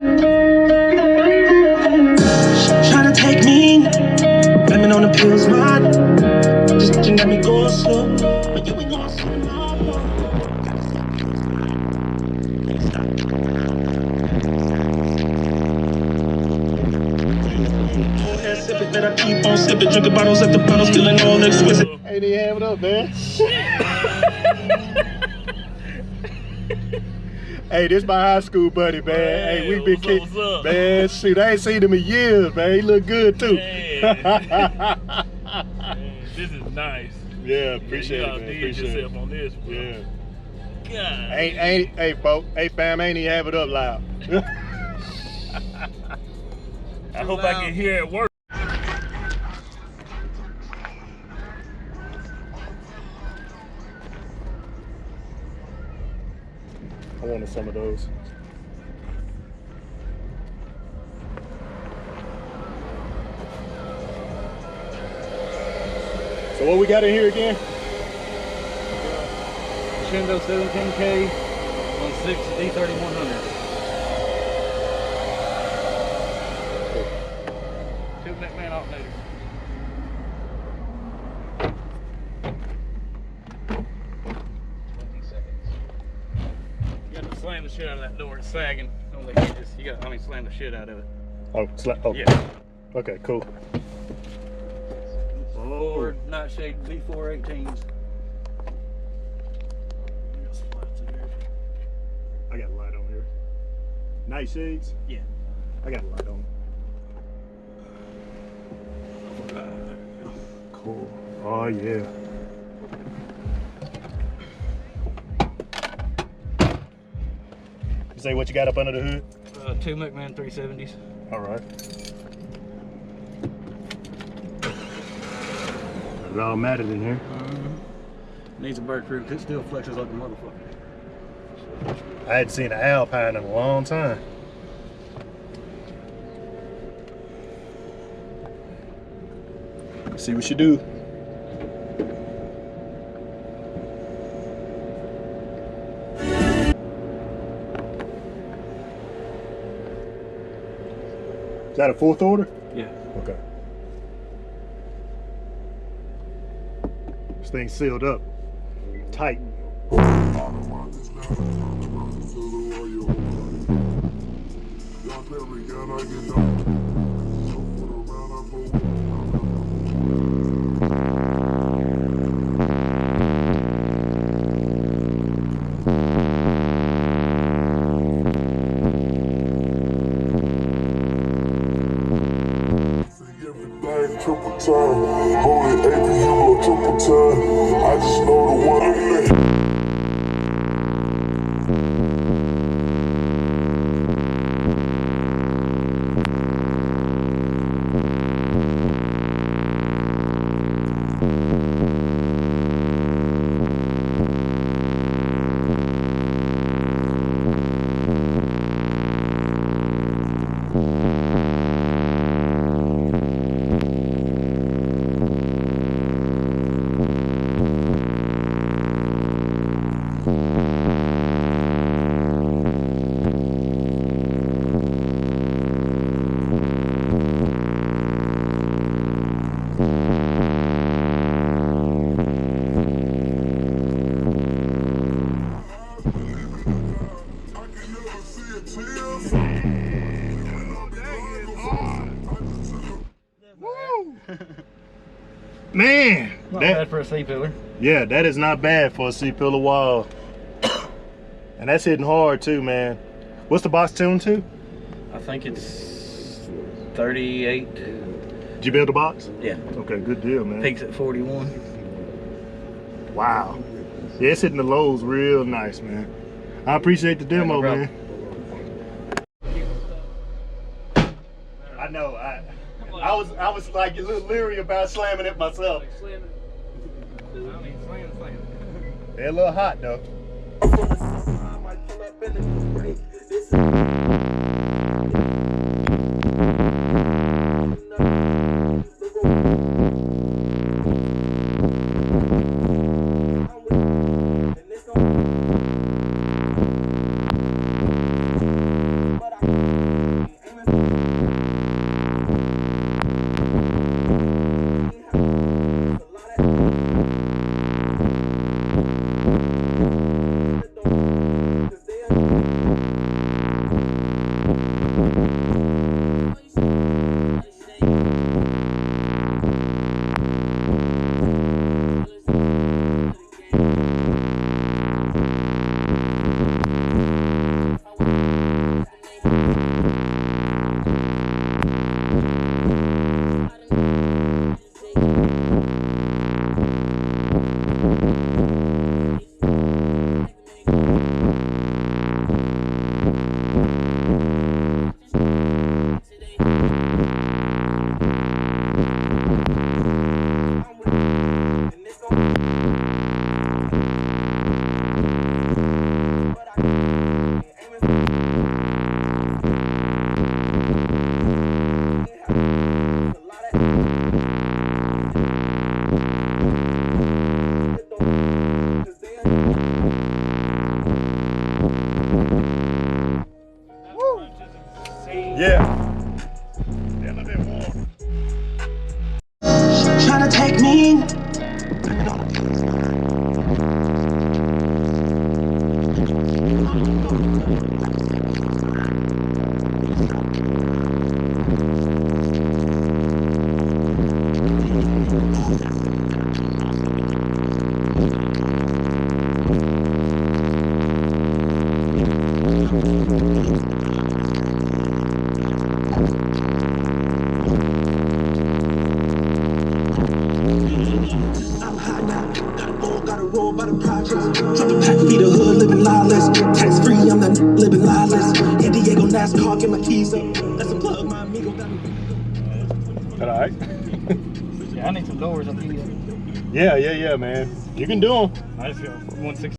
Try to take me, blaming on the pills, man. Just you let me go slow, but you ain't going slow. That I keep on sipping, drinking bottles after bottles, feeling all exquisite. Hey, they have it up, man. Hey, this my high school buddy, man. Hey, we been kidding. Man, shoot, I ain't seen him in years, man. He look good too. Man, this is nice. Yeah, appreciate it, man. Appreciate yourself on this, bro. Yeah. God. Hey, folks. Hey, fam, ain't even have it up loud. I hope I can hear it work. I wanted some of those. So what we got in here again? Shindo 17K on 6 D3100. Two McMahon alternator. You got to slam the shit out of that door. It's sagging on the hinges. You got, slam the shit out of it. Oh, Yeah. Okay, cool. Four Nightshade V418s. I got a light on here. Nightshades? Yeah. I got a light on. Cool. Oh yeah. You say what you got up under the hood? Two McMahon 370s. All right. It's all matted in here. Needs a bird crew. It still flexes like a motherfucker. I hadn't seen an Alpine in a long time. See what you do. Is that a fourth order? Yeah. Okay. This thing's sealed up. Tight. Triple time, holding AP, you go triple time. I just know the one I'm Man, Not bad for a C-pillar. Yeah, that is not bad for a C-pillar wall. And that's hitting hard too, man. What's the box tuned to? I think it's 38. Did you build the box? Yeah. Okay, good deal, man. Peaks at 41. Wow. Yeah, it's hitting the lows real nice, man. I appreciate the demo, no man. I know. I was like a little leery about slamming it myself. They're a little hot though. Yeah. Damn, I'm in water. Trying to take me. I'm high now, gotta roll by the projects. Drop a pack, feed the hood, living lawless. Tax free, I'm not living lawless. In Diego, NASCAR, get my keys up. That's a plug, my amigo got me. All right. Yeah, I need some doors up here. Yeah, man. You can do them. I just got 160.